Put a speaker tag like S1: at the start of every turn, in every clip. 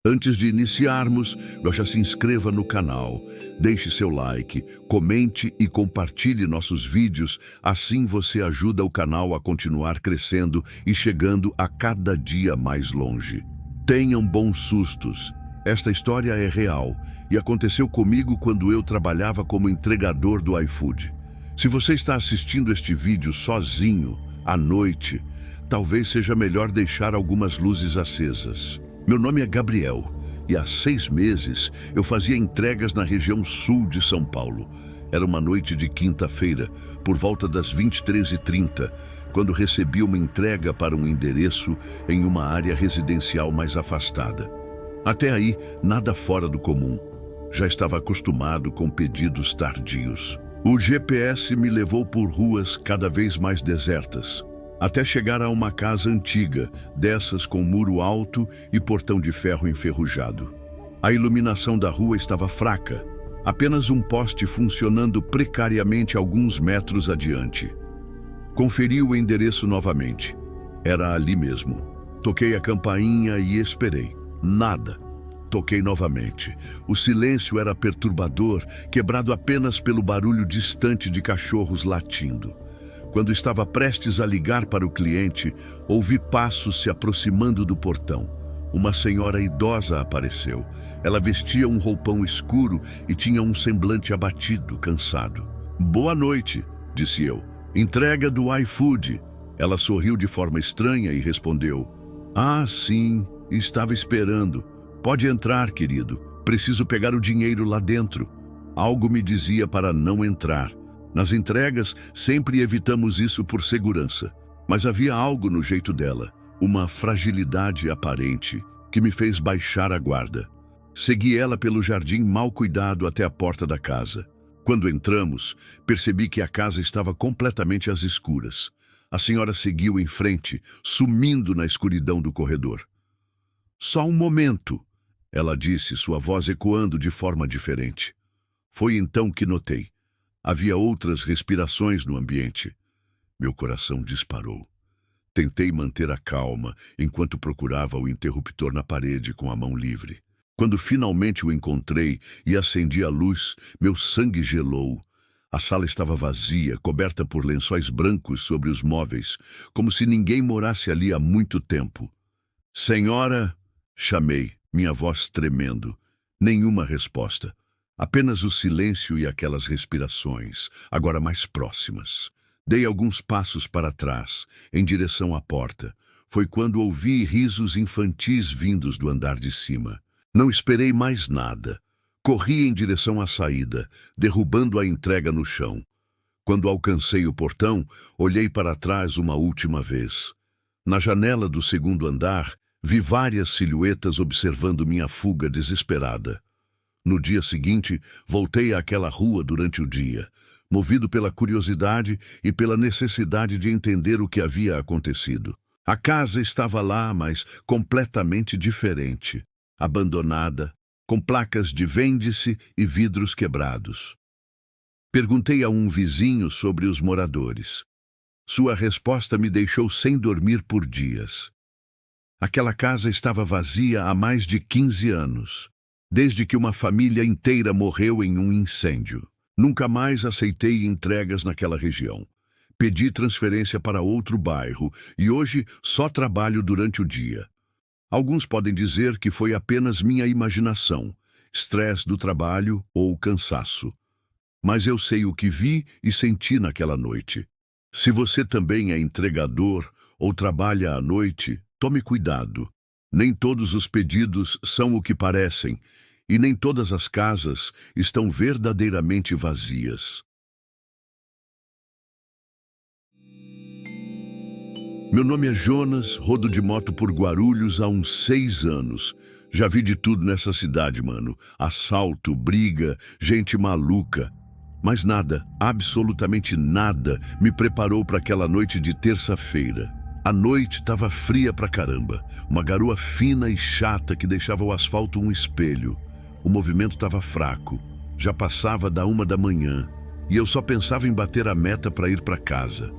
S1: Antes de iniciarmos, já se inscreva no canal, deixe seu like, comente e compartilhe nossos vídeos, assim você ajuda o canal a continuar crescendo e chegando a cada dia mais longe. Tenham bons sustos. Esta história é real e aconteceu comigo quando eu trabalhava como entregador do iFood. Se você está assistindo este vídeo sozinho, à noite, talvez seja melhor deixar algumas luzes acesas. Meu nome é Gabriel e há 6 meses eu fazia entregas na região sul de São Paulo. Era uma noite de quinta-feira, por volta das 23h30, quando recebi uma entrega para um endereço em uma área residencial mais afastada. Até aí, nada fora do comum. Já estava acostumado com pedidos tardios. O GPS me levou por ruas cada vez mais desertas, até chegar a uma casa antiga, dessas com muro alto e portão de ferro enferrujado. A iluminação da rua estava fraca, apenas um poste funcionando precariamente alguns metros adiante. Conferi o endereço novamente. Era ali mesmo. Toquei a campainha e esperei. Nada. Toquei novamente. O silêncio era perturbador, quebrado apenas pelo barulho distante de cachorros latindo. Quando estava prestes a ligar para o cliente, ouvi passos se aproximando do portão. Uma senhora idosa apareceu. Ela vestia um roupão escuro e tinha um semblante abatido, cansado. "Boa noite", disse eu. "Entrega do iFood." Ela sorriu de forma estranha e respondeu: "Ah, sim, estava esperando. Pode entrar, querido. Preciso pegar o dinheiro lá dentro." Algo me dizia para não entrar. Nas entregas, sempre evitamos isso por segurança. Mas havia algo no jeito dela, uma fragilidade aparente, que me fez baixar a guarda. Segui ela pelo jardim mal cuidado até a porta da casa. Quando entramos, percebi que a casa estava completamente às escuras. A senhora seguiu em frente, sumindo na escuridão do corredor. "Só um momento", ela disse, sua voz ecoando de forma diferente. Foi então que notei. Havia outras respirações no ambiente. Meu coração disparou. Tentei manter a calma enquanto procurava o interruptor na parede com a mão livre. Quando finalmente o encontrei e acendi a luz, meu sangue gelou. A sala estava vazia, coberta por lençóis brancos sobre os móveis, como se ninguém morasse ali há muito tempo. "Senhora", chamei, minha voz tremendo. Nenhuma resposta. Apenas o silêncio e aquelas respirações, agora mais próximas. Dei alguns passos para trás, em direção à porta. Foi quando ouvi risos infantis vindos do andar de cima. Não esperei mais nada. Corri em direção à saída, derrubando a entrega no chão. Quando alcancei o portão, olhei para trás uma última vez. Na janela do segundo andar, vi várias silhuetas observando minha fuga desesperada. No dia seguinte, voltei àquela rua durante o dia, movido pela curiosidade e pela necessidade de entender o que havia acontecido. A casa estava lá, mas completamente diferente, abandonada, com placas de vende-se e vidros quebrados. Perguntei a um vizinho sobre os moradores. Sua resposta me deixou sem dormir por dias. Aquela casa estava vazia há mais de 15 anos. Desde que uma família inteira morreu em um incêndio. Nunca mais aceitei entregas naquela região. Pedi transferência para outro bairro e hoje só trabalho durante o dia. Alguns podem dizer que foi apenas minha imaginação, estresse do trabalho ou cansaço. Mas eu sei o que vi e senti naquela noite. Se você também é entregador ou trabalha à noite, tome cuidado. Nem todos os pedidos são o que parecem, e nem todas as casas estão verdadeiramente vazias. Meu nome é Jonas, rodo de moto por Guarulhos há uns 6 anos. Já vi de tudo nessa cidade, mano. Assalto, briga, gente maluca. Mas nada, absolutamente nada, me preparou para aquela noite de terça-feira. A noite estava fria pra caramba, uma garoa fina e chata que deixava o asfalto um espelho. O movimento estava fraco, já passava da 1 da manhã, e eu só pensava em bater a meta para ir para casa.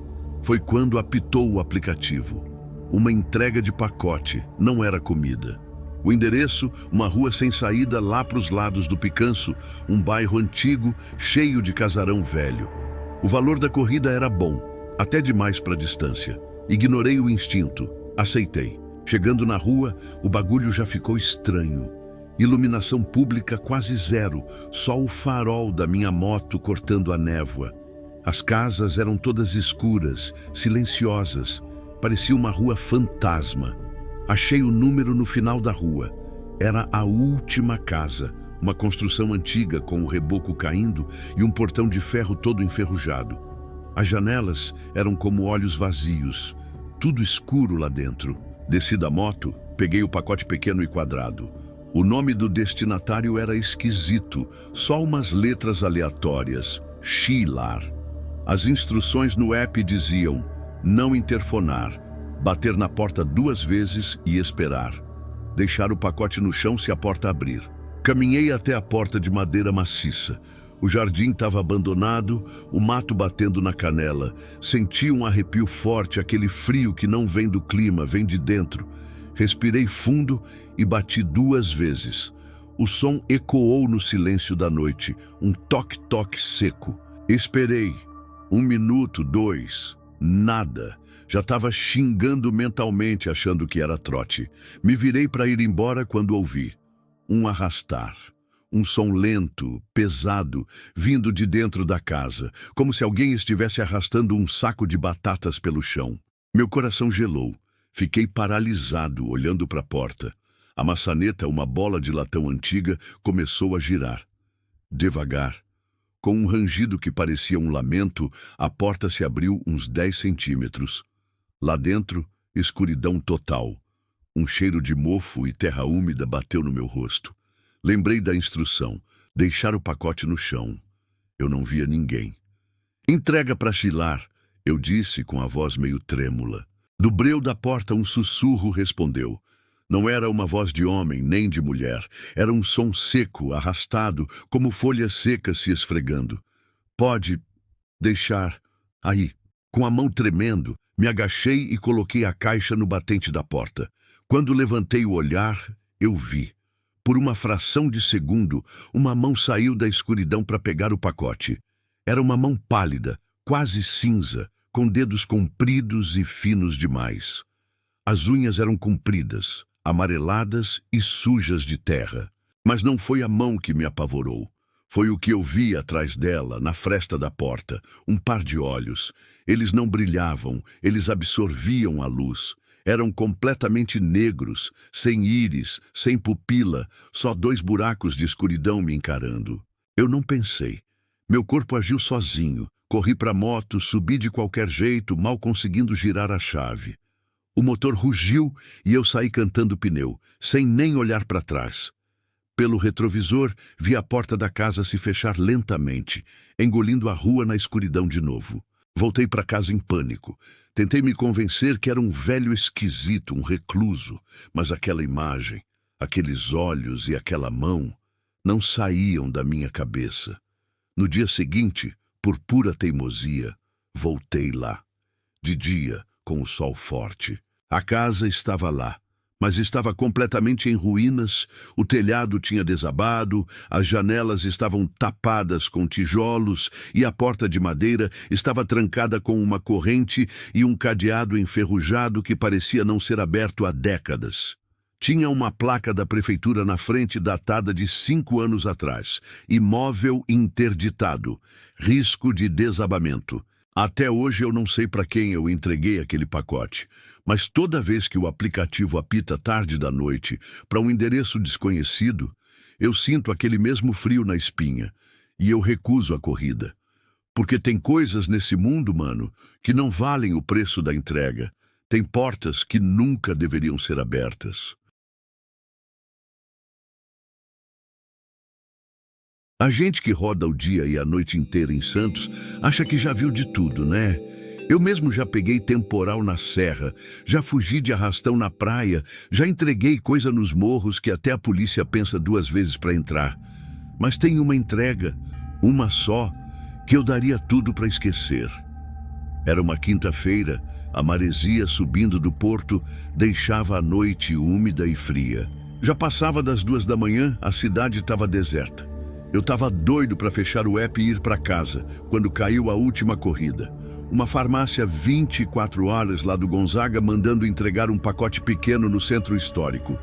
S1: Foi quando apitou o aplicativo. Uma entrega de pacote, não era comida. O endereço, uma rua sem saída lá para os lados do Picanço, um bairro antigo, cheio de casarão velho. O valor da corrida era bom, até demais para a distância. Ignorei o instinto, aceitei. Chegando na rua, o bagulho já ficou estranho. Iluminação pública quase zero, só o farol da minha moto cortando a névoa. As casas eram todas escuras, silenciosas. Parecia uma rua fantasma. Achei o número no final da rua. Era a última casa, uma construção antiga com o reboco caindo e um portão de ferro todo enferrujado. As janelas eram como olhos vazios, tudo escuro lá dentro. Desci da moto, peguei o pacote pequeno e quadrado. O nome do destinatário era esquisito, só umas letras aleatórias. Chilar. As instruções no app diziam: não interfonar, bater na porta 2 vezes e esperar. Deixar o pacote no chão se a porta abrir. Caminhei até a porta de madeira maciça. O jardim estava abandonado, o mato batendo na canela. Senti um arrepio forte, aquele frio que não vem do clima, vem de dentro. Respirei fundo e bati 2 vezes. O som ecoou no silêncio da noite, um toque-toque seco. Esperei. 1 minuto, 2. Nada. Já estava xingando mentalmente, achando que era trote. Me virei para ir embora quando ouvi um arrastar. Um som lento, pesado, vindo de dentro da casa, como se alguém estivesse arrastando um saco de batatas pelo chão. Meu coração gelou. Fiquei paralisado, olhando para a porta. A maçaneta, uma bola de latão antiga, começou a girar. Devagar. Com um rangido que parecia um lamento, a porta se abriu uns 10 centímetros. Lá dentro, escuridão total. Um cheiro de mofo e terra úmida bateu no meu rosto. Lembrei da instrução, deixar o pacote no chão. Eu não via ninguém. Entrega para Chilar, eu disse com a voz meio trêmula. Do breu da porta um sussurro respondeu. Não era uma voz de homem, nem de mulher. Era um som seco, arrastado, como folhas secas se esfregando. Pode deixar aí. Com a mão tremendo, me agachei e coloquei a caixa no batente da porta. Quando levantei o olhar, eu vi. Por uma fração de segundo, uma mão saiu da escuridão para pegar o pacote. Era uma mão pálida, quase cinza, com dedos compridos e finos demais. As unhas eram compridas, amareladas e sujas de terra. Mas não foi a mão que me apavorou. Foi o que eu vi atrás dela, na fresta da porta, um par de olhos. Eles não brilhavam, eles absorviam a luz. Eram completamente negros, sem íris, sem pupila, só 2 buracos de escuridão me encarando. Eu não pensei. Meu corpo agiu sozinho. Corri para a moto, subi de qualquer jeito, mal conseguindo girar a chave. O motor rugiu e eu saí cantando pneu, sem nem olhar para trás. Pelo retrovisor, vi a porta da casa se fechar lentamente, engolindo a rua na escuridão de novo. Voltei para casa em pânico. Tentei me convencer que era um velho esquisito, um recluso, mas aquela imagem, aqueles olhos e aquela mão não saíam da minha cabeça. No dia seguinte, por pura teimosia, voltei lá. De dia, com o sol forte. A casa estava lá, mas estava completamente em ruínas, o telhado tinha desabado, as janelas estavam tapadas com tijolos e a porta de madeira estava trancada com uma corrente e um cadeado enferrujado que parecia não ser aberto há décadas. Tinha uma placa da prefeitura na frente datada de 5 anos atrás. Imóvel interditado. Risco de desabamento. Até hoje eu não sei para quem eu entreguei aquele pacote, mas toda vez que o aplicativo apita tarde da noite para um endereço desconhecido, eu sinto aquele mesmo frio na espinha e eu recuso a corrida. Porque tem coisas nesse mundo, mano, que não valem o preço da entrega. Tem portas que nunca deveriam ser abertas. A gente que roda o dia e a noite inteira em Santos acha que já viu de tudo, né? Eu mesmo já peguei temporal na serra, já fugi de arrastão na praia, já entreguei coisa nos morros que até a polícia pensa 2 vezes para entrar. Mas tem uma entrega, uma só, que eu daria tudo para esquecer. Era uma quinta-feira, a maresia subindo do porto deixava a noite úmida e fria. Já passava das 2 da manhã, a cidade estava deserta. Eu estava doido para fechar o app e ir para casa, quando caiu a última corrida. Uma farmácia 24 horas lá do Gonzaga mandando entregar um pacote pequeno no centro histórico.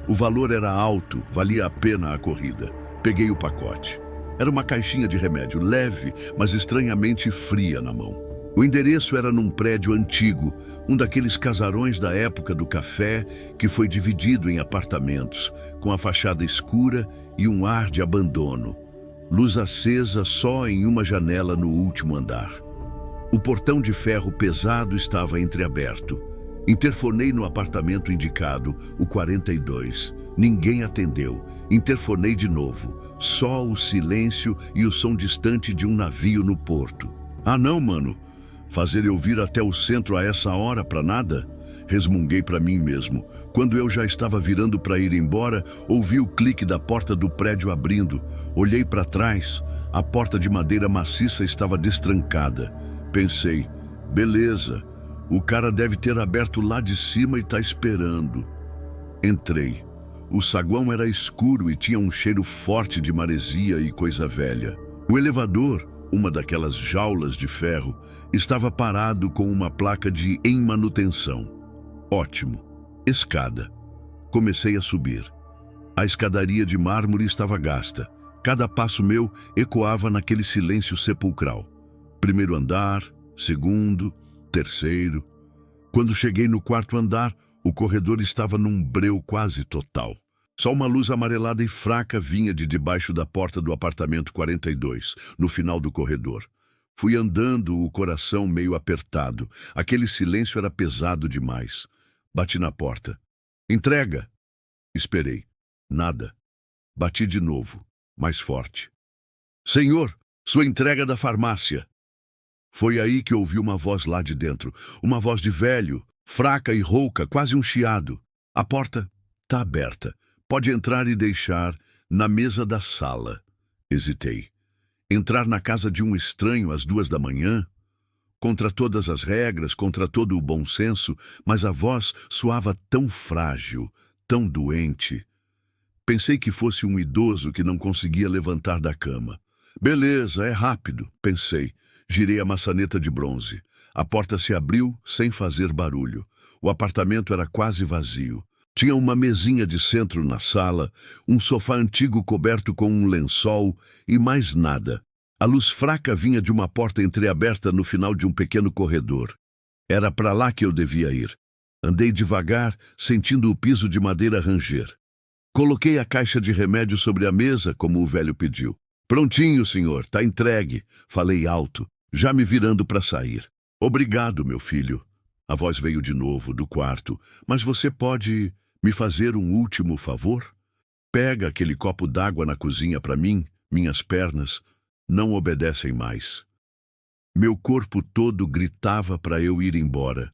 S1: O valor era alto, valia a pena a corrida. Peguei o pacote. Era uma caixinha de remédio leve, mas estranhamente fria na mão. O endereço era num prédio antigo, um daqueles casarões da época do café que foi dividido em apartamentos, com a fachada escura e um ar de abandono. Luz acesa só em uma janela no último andar. O portão de ferro pesado estava entreaberto. Interfonei no apartamento indicado, o 42. Ninguém atendeu. Interfonei de novo. Só o silêncio e o som distante de um navio no porto. Ah não, mano. Fazer eu vir até o centro a essa hora pra nada? Resmunguei pra mim mesmo. Quando eu já estava virando para ir embora, ouvi o clique da porta do prédio abrindo. Olhei para trás. A porta de madeira maciça estava destrancada. Pensei, beleza, o cara deve ter aberto lá de cima e tá esperando. Entrei. O saguão era escuro e tinha um cheiro forte de maresia e coisa velha. O elevador, uma daquelas jaulas de ferro, estava parado com uma placa de em manutenção. Ótimo. Escada. Comecei a subir. A escadaria de mármore estava gasta. Cada passo meu ecoava naquele silêncio sepulcral. Primeiro andar, segundo, terceiro. Quando cheguei no quarto andar, o corredor estava num breu quase total. Só uma luz amarelada e fraca vinha de debaixo da porta do apartamento 42, no final do corredor. Fui andando, o coração meio apertado. Aquele silêncio era pesado demais. Bati na porta. Entrega! Esperei. Nada. Bati de novo, mais forte. Senhor, sua entrega da farmácia. Foi aí que ouvi uma voz lá de dentro. Uma voz de velho, fraca e rouca, quase um chiado. A porta tá aberta. Pode entrar e deixar na mesa da sala. Hesitei. Entrar na casa de um estranho às 2 da manhã? Contra todas as regras, contra todo o bom senso, mas a voz soava tão frágil, tão doente. Pensei que fosse um idoso que não conseguia levantar da cama. Beleza, é rápido, pensei. Girei a maçaneta de bronze. A porta se abriu sem fazer barulho. O apartamento era quase vazio. Tinha uma mesinha de centro na sala, um sofá antigo coberto com um lençol e mais nada. A luz fraca vinha de uma porta entreaberta no final de um pequeno corredor. Era para lá que eu devia ir. Andei devagar, sentindo o piso de madeira ranger. Coloquei a caixa de remédio sobre a mesa, como o velho pediu. Prontinho, senhor, tá entregue, falei alto, já me virando para sair. Obrigado, meu filho. A voz veio de novo, do quarto. Mas você pode me fazer um último favor? Pega aquele copo d'água na cozinha para mim, minhas pernas não obedecem mais. Meu corpo todo gritava para eu ir embora.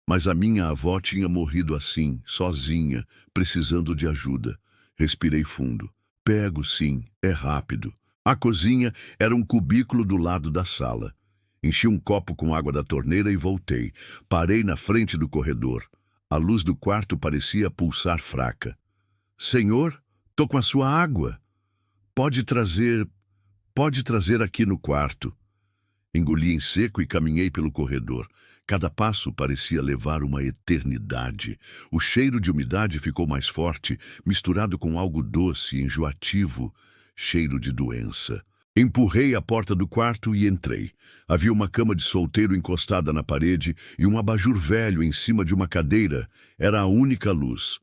S1: Mas a minha avó tinha morrido assim, sozinha, precisando de ajuda. Respirei fundo. Pego sim, é rápido. A cozinha era um cubículo do lado da sala. Enchi um copo com água da torneira e voltei. Parei na frente do corredor. A luz do quarto parecia pulsar fraca. Senhor, tô com a sua água. Pode trazer aqui no quarto. Engoli em seco e caminhei pelo corredor. Cada passo parecia levar uma eternidade. O cheiro de umidade ficou mais forte, misturado com algo doce e enjoativo, cheiro de doença. Empurrei a porta do quarto e entrei. Havia uma cama de solteiro encostada na parede e um abajur velho em cima de uma cadeira. Era a única luz.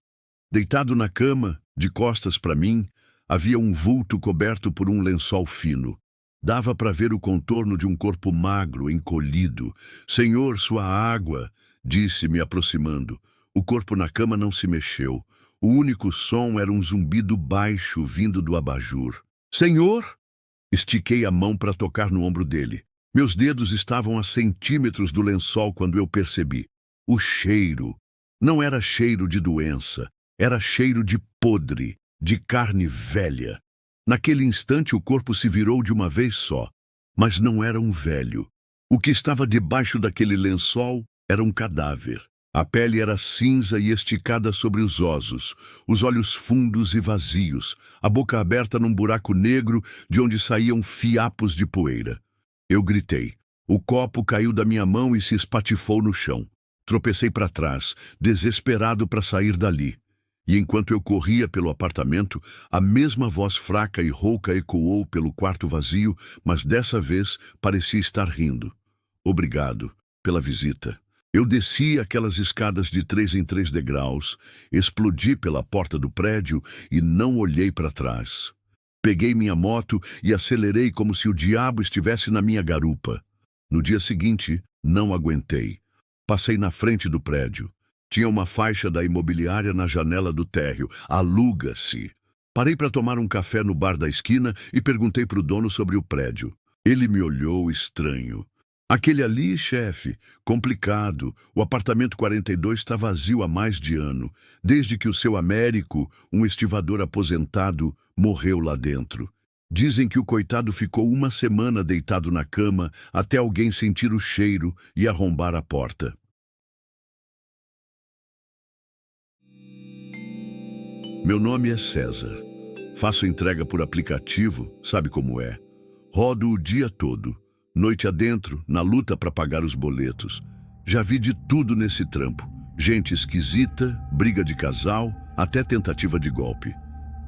S1: Deitado na cama, de costas para mim, havia um vulto coberto por um lençol fino. Dava para ver o contorno de um corpo magro, encolhido. Senhor, sua água, disse, me aproximando. O corpo na cama não se mexeu. O único som era um zumbido baixo vindo do abajur. Senhor! Estiquei a mão para tocar no ombro dele. Meus dedos estavam a centímetros do lençol quando eu percebi. O cheiro. Não era cheiro de doença. Era cheiro de podre, de carne velha. Naquele instante o corpo se virou de uma vez só. Mas não era um velho. O que estava debaixo daquele lençol era um cadáver. A pele era cinza e esticada sobre os ossos, os olhos fundos e vazios, a boca aberta num buraco negro de onde saíam fiapos de poeira. Eu gritei. O copo caiu da minha mão e se espatifou no chão. Tropecei para trás, desesperado para sair dali. E enquanto eu corria pelo apartamento, a mesma voz fraca e rouca ecoou pelo quarto vazio, mas dessa vez parecia estar rindo. Obrigado pela visita. Eu desci aquelas escadas de 3 em 3 degraus, explodi pela porta do prédio e não olhei para trás. Peguei minha moto e acelerei como se o diabo estivesse na minha garupa. No dia seguinte, não aguentei. Passei na frente do prédio. Tinha uma faixa da imobiliária na janela do térreo. Aluga-se. Parei para tomar um café no bar da esquina e perguntei para o dono sobre o prédio. Ele me olhou estranho. Aquele ali, chefe, complicado. O apartamento 42 está vazio há mais de ano, desde que o seu Américo, um estivador aposentado, morreu lá dentro. Dizem que o coitado ficou uma semana deitado na cama até alguém sentir o cheiro e arrombar a porta. Meu nome é César. Faço entrega por aplicativo, sabe como é. Rodo o dia todo. Noite adentro, na luta para pagar os boletos. Já vi de tudo nesse trampo. Gente esquisita, briga de casal, até tentativa de golpe.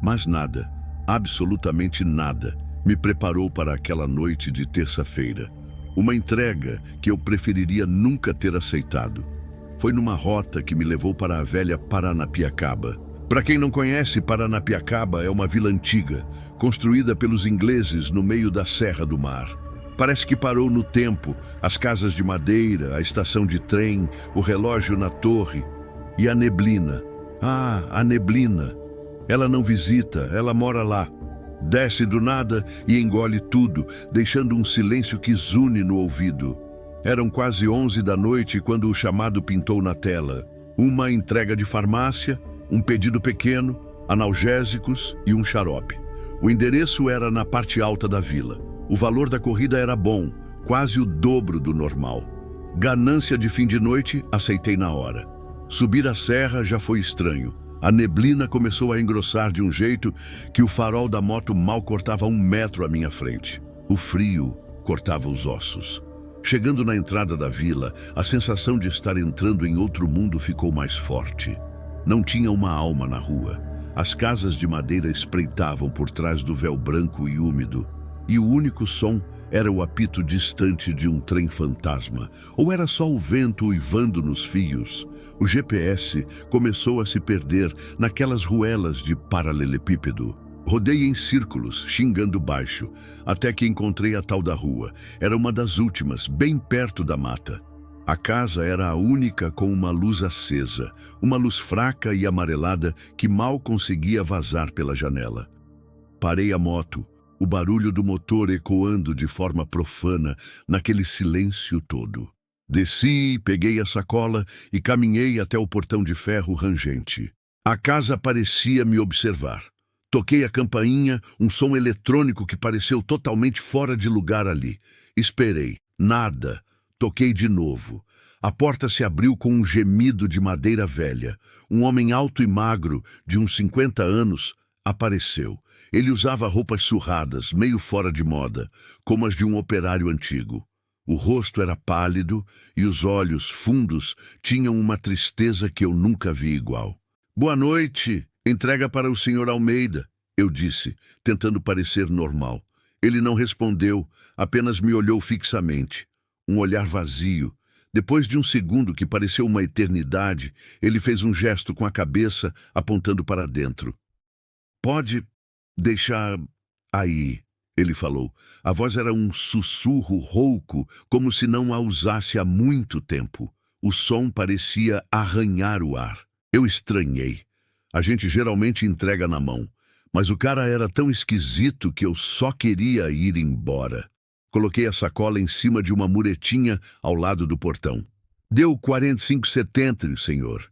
S1: Mas nada, absolutamente nada, me preparou para aquela noite de terça-feira. Uma entrega que eu preferiria nunca ter aceitado. Foi numa rota que me levou para a velha Paranapiacaba. Para quem não conhece, Paranapiacaba é uma vila antiga, construída pelos ingleses no meio da Serra do Mar. Parece que parou no tempo, as casas de madeira, a estação de trem, o relógio na torre e a neblina. Ah, a neblina. Ela não visita, ela mora lá. Desce do nada e engole tudo, deixando um silêncio que zune no ouvido. Eram quase 11 da noite quando o chamado pintou na tela. Uma entrega de farmácia, um pedido pequeno, analgésicos e um xarope. O endereço era na parte alta da vila. O valor da corrida era bom, quase o dobro do normal. Ganância de fim de noite, aceitei na hora. Subir a serra já foi estranho. A neblina começou a engrossar de um jeito que o farol da moto mal cortava 1 metro à minha frente. O frio cortava os ossos. Chegando na entrada da vila, a sensação de estar entrando em outro mundo ficou mais forte. Não tinha uma alma na rua. As casas de madeira espreitavam por trás do véu branco e úmido. E o único som era o apito distante de um trem fantasma. Ou era só o vento uivando nos fios? O GPS começou a se perder naquelas ruelas de paralelepípedo. Rodei em círculos, xingando baixo, até que encontrei a tal da rua. Era uma das últimas, bem perto da mata. A casa era a única com uma luz acesa, uma luz fraca e amarelada que mal conseguia vazar pela janela. Parei a moto. O barulho do motor ecoando de forma profana naquele silêncio todo. Desci, peguei a sacola e caminhei até o portão de ferro rangente. A casa parecia me observar. Toquei a campainha, um som eletrônico que pareceu totalmente fora de lugar ali. Esperei. Nada. Toquei de novo. A porta se abriu com um gemido de madeira velha. Um homem alto e magro, de uns 50 anos, apareceu. Ele usava roupas surradas, meio fora de moda, como as de um operário antigo. O rosto era pálido e os olhos fundos tinham uma tristeza que eu nunca vi igual. "Boa noite, entrega para o Sr. Almeida", eu disse, tentando parecer normal. Ele não respondeu, apenas me olhou fixamente. Um olhar vazio. Depois de um segundo que pareceu uma eternidade, ele fez um gesto com a cabeça, apontando para dentro. "Pode deixar aí", ele falou. A voz era um sussurro rouco, como se não a usasse há muito tempo. O som parecia arranhar o ar. Eu estranhei. A gente geralmente entrega na mão, mas o cara era tão esquisito que eu só queria ir embora. Coloquei a sacola em cima de uma muretinha ao lado do portão. "Deu 45 setentres, senhor."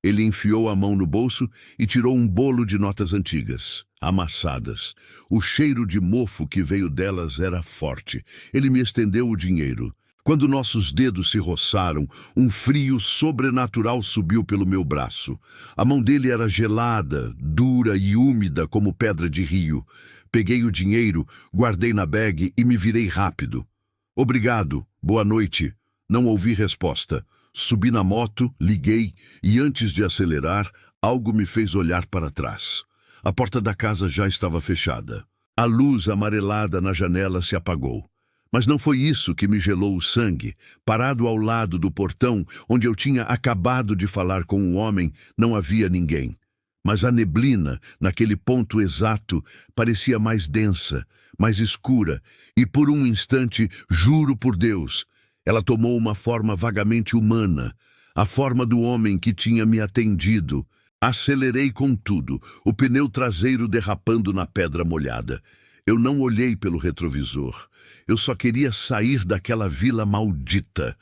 S1: Ele enfiou a mão no bolso e tirou um bolo de notas antigas, amassadas. O cheiro de mofo que veio delas era forte. Ele me estendeu o dinheiro. Quando nossos dedos se roçaram, um frio sobrenatural subiu pelo meu braço. A mão dele era gelada, dura e úmida como pedra de rio. Peguei o dinheiro, guardei na bag e me virei rápido. Obrigado, boa noite. Não ouvi resposta. Subi na moto, liguei e antes de acelerar, algo me fez olhar para trás. A porta da casa já estava fechada. A luz amarelada na janela se apagou. Mas não foi isso que me gelou o sangue. Parado ao lado do portão, onde eu tinha acabado de falar com um homem, não havia ninguém. Mas a neblina, naquele ponto exato, parecia mais densa, mais escura, e por um instante, juro por Deus, ela tomou uma forma vagamente humana, a forma do homem que tinha me atendido. Acelerei com tudo, o pneu traseiro derrapando na pedra molhada. Eu não olhei pelo retrovisor. Eu só queria sair daquela vila maldita.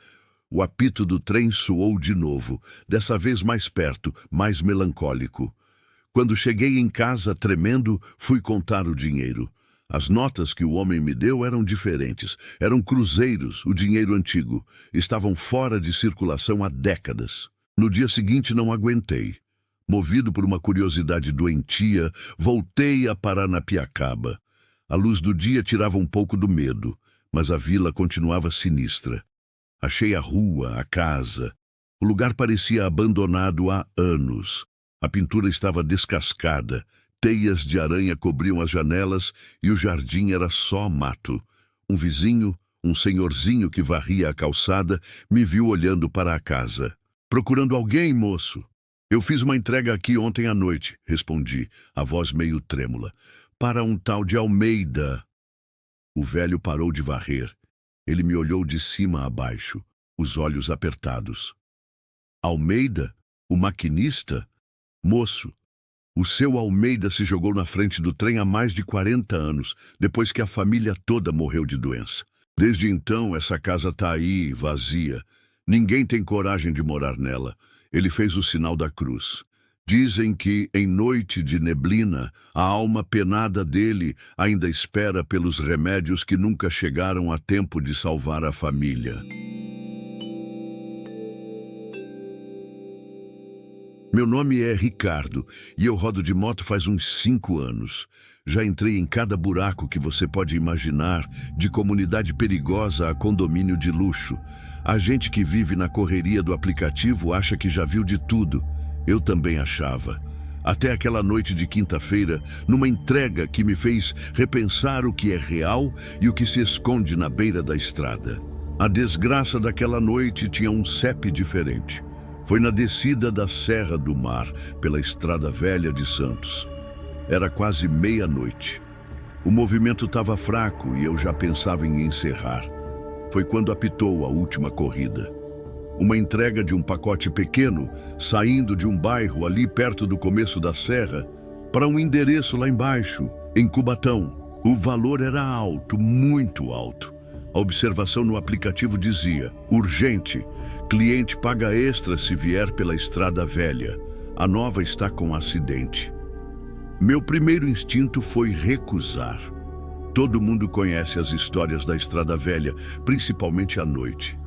S1: O apito do trem soou de novo, dessa vez mais perto, mais melancólico. Quando cheguei em casa, tremendo, fui contar o dinheiro. As notas que o homem me deu eram diferentes. Eram cruzeiros, o dinheiro antigo. Estavam fora de circulação há décadas. No dia seguinte não aguentei. Movido por uma curiosidade doentia, voltei a Paranapiacaba. A luz do dia tirava um pouco do medo, mas a vila continuava sinistra. Achei a rua, a casa. O lugar parecia abandonado há anos. A pintura estava descascada, teias de aranha cobriam as janelas e o jardim era só mato. Um vizinho, um senhorzinho que varria a calçada, me viu olhando para a casa. "Procurando alguém, moço?" "Eu fiz uma entrega aqui ontem à noite", respondi, a voz meio trêmula. "Para um tal de Almeida." O velho parou de varrer. Ele me olhou de cima a baixo, os olhos apertados. "Almeida? O maquinista? Moço, o seu Almeida se jogou na frente do trem há mais de 40 anos, depois que a família toda morreu de doença. Desde então, essa casa está aí, vazia. Ninguém tem coragem de morar nela. Ele fez o sinal da cruz. Dizem que, em noite de neblina, a alma penada dele ainda espera pelos remédios que nunca chegaram a tempo de salvar a família." Meu nome é Ricardo e eu rodo de moto faz uns 5 anos. Já entrei em cada buraco que você pode imaginar, de comunidade perigosa a condomínio de luxo. A gente que vive na correria do aplicativo acha que já viu de tudo. Eu também achava. Até aquela noite de quinta-feira, numa entrega que me fez repensar o que é real e o que se esconde na beira da estrada. A desgraça daquela noite tinha um CEP diferente. Foi na descida da Serra do Mar, pela Estrada Velha de Santos. Era quase meia-noite. O movimento estava fraco e eu já pensava em encerrar. Foi quando apitou a última corrida. Uma entrega de um pacote pequeno, saindo de um bairro ali perto do começo da serra, para um endereço lá embaixo, em Cubatão. O valor era alto, muito alto. A observação no aplicativo dizia: urgente, cliente paga extra se vier pela Estrada Velha. A nova está com acidente. Meu primeiro instinto foi recusar. Todo mundo conhece as histórias da Estrada Velha, principalmente à noite.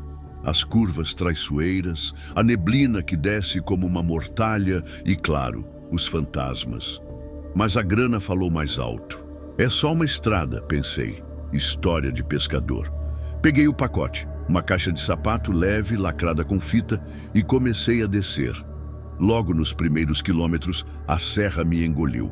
S1: As curvas traiçoeiras, a neblina que desce como uma mortalha e, claro, os fantasmas. Mas a grana falou mais alto. É só uma estrada, pensei. História de pescador. Peguei o pacote, uma caixa de sapato leve, lacrada com fita, e comecei a descer. Logo nos primeiros quilômetros, a serra me engoliu.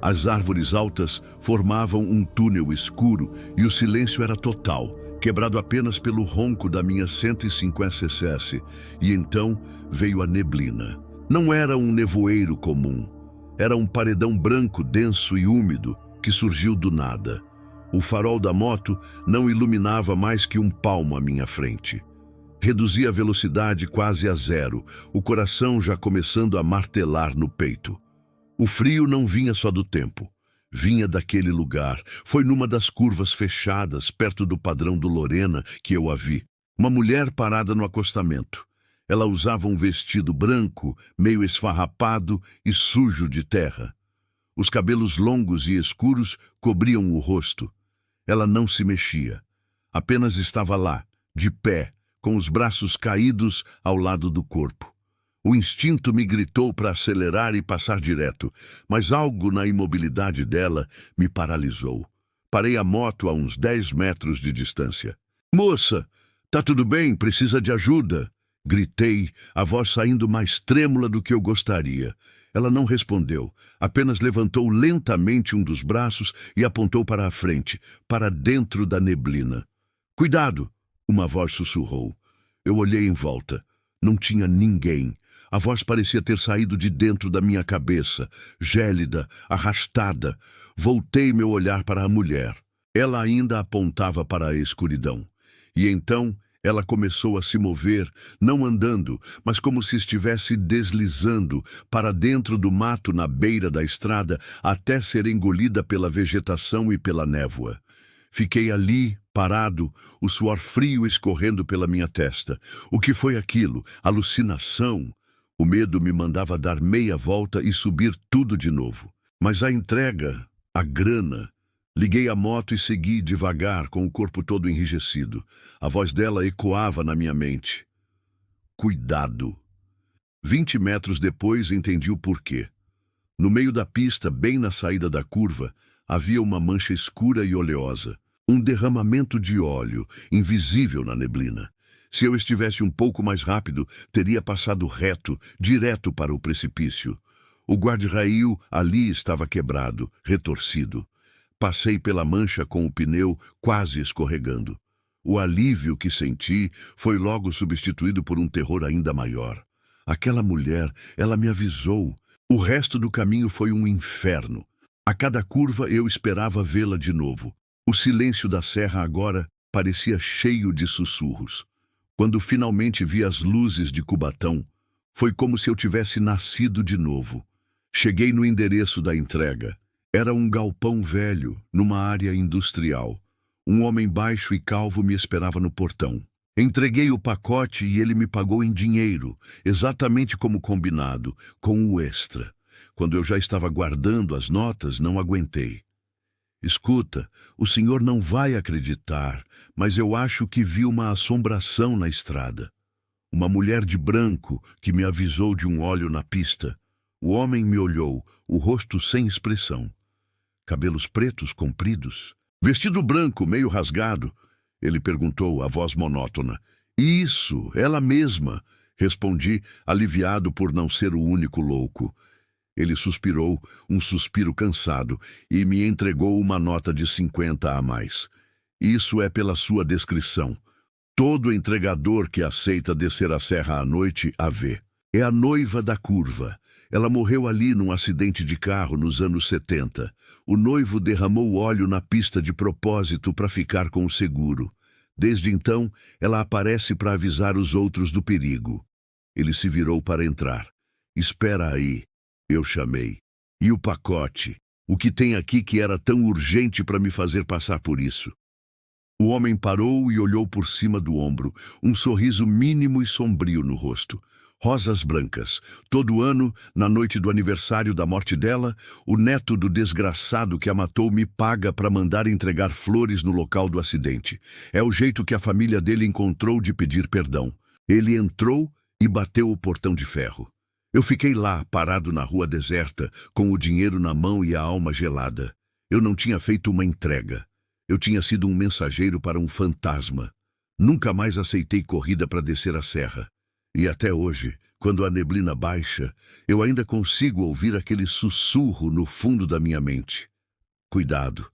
S1: As árvores altas formavam um túnel escuro e o silêncio era total, quebrado apenas pelo ronco da minha 150 cc. E então veio a neblina. Não era um nevoeiro comum. Era um paredão branco, denso e úmido, que surgiu do nada. O farol da moto não iluminava mais que um palmo à minha frente. Reduzi a velocidade quase a zero, o coração já começando a martelar no peito. O frio não vinha só do tempo. Vinha daquele lugar. Foi numa das curvas fechadas, perto do padrão do Lorena, que eu a vi. Uma mulher parada no acostamento. Ela usava um vestido branco, meio esfarrapado e sujo de terra. Os cabelos longos e escuros cobriam o rosto. Ela não se mexia. Apenas estava lá, de pé, com os braços caídos ao lado do corpo. O instinto me gritou para acelerar e passar direto, mas algo na imobilidade dela me paralisou. Parei a moto a uns 10 metros de distância. "Moça, tá tudo bem? Precisa de ajuda?" Gritei, a voz saindo mais trêmula do que eu gostaria. Ela não respondeu, apenas levantou lentamente um dos braços e apontou para a frente, para dentro da neblina. "Cuidado!" uma voz sussurrou. Eu olhei em volta. Não tinha ninguém. A voz parecia ter saído de dentro da minha cabeça, gélida, arrastada. Voltei meu olhar para a mulher. Ela ainda apontava para a escuridão. E então ela começou a se mover, não andando, mas como se estivesse deslizando para dentro do mato na beira da estrada até ser engolida pela vegetação e pela névoa. Fiquei ali, parado, o suor frio escorrendo pela minha testa. O que foi aquilo? Alucinação? O medo me mandava dar meia volta e subir tudo de novo. Mas a entrega, a grana... Liguei a moto e segui devagar, com o corpo todo enrijecido. A voz dela ecoava na minha mente. Cuidado. 20 metros depois entendi o porquê. No meio da pista, bem na saída da curva, havia uma mancha escura e oleosa. Um derramamento de óleo, invisível na neblina. Se eu estivesse um pouco mais rápido, teria passado reto, direto para o precipício. O guarda-rail ali estava quebrado, retorcido. Passei pela mancha com o pneu quase escorregando. O alívio que senti foi logo substituído por um terror ainda maior. Aquela mulher, ela me avisou. O resto do caminho foi um inferno. A cada curva eu esperava vê-la de novo. O silêncio da serra agora parecia cheio de sussurros. Quando finalmente vi as luzes de Cubatão, foi como se eu tivesse nascido de novo. Cheguei no endereço da entrega. Era um galpão velho, numa área industrial. Um homem baixo e calvo me esperava no portão. Entreguei o pacote e ele me pagou em dinheiro, exatamente como combinado, com o extra. Quando eu já estava guardando as notas, não aguentei. "Escuta, o senhor não vai acreditar, mas eu acho que vi uma assombração na estrada. Uma mulher de branco que me avisou de um óleo na pista. O homem me olhou, o rosto sem expressão. Cabelos pretos compridos. Vestido branco, meio rasgado." Ele perguntou, a voz monótona. "Isso, ela mesma", respondi, aliviado por não ser o único louco. Ele suspirou, um suspiro cansado, e me entregou uma nota de 50 a mais. "Isso é pela sua descrição. Todo entregador que aceita descer a serra à noite a vê. É a noiva da curva. Ela morreu ali num acidente de carro nos anos 70. O noivo derramou óleo na pista de propósito para ficar com o seguro. Desde então, ela aparece para avisar os outros do perigo." Ele se virou para entrar. "Espera aí." Eu chamei. "E o pacote? O que tem aqui que era tão urgente para me fazer passar por isso?" O homem parou e olhou por cima do ombro, um sorriso mínimo e sombrio no rosto. "Rosas brancas. Todo ano, na noite do aniversário da morte dela, o neto do desgraçado que a matou me paga para mandar entregar flores no local do acidente. É o jeito que a família dele encontrou de pedir perdão." Ele entrou e bateu o portão de ferro. Eu fiquei lá, parado na rua deserta, com o dinheiro na mão e a alma gelada. Eu não tinha feito uma entrega. Eu tinha sido um mensageiro para um fantasma. Nunca mais aceitei corrida para descer a serra. E até hoje, quando a neblina baixa, eu ainda consigo ouvir aquele sussurro no fundo da minha mente. "Cuidado,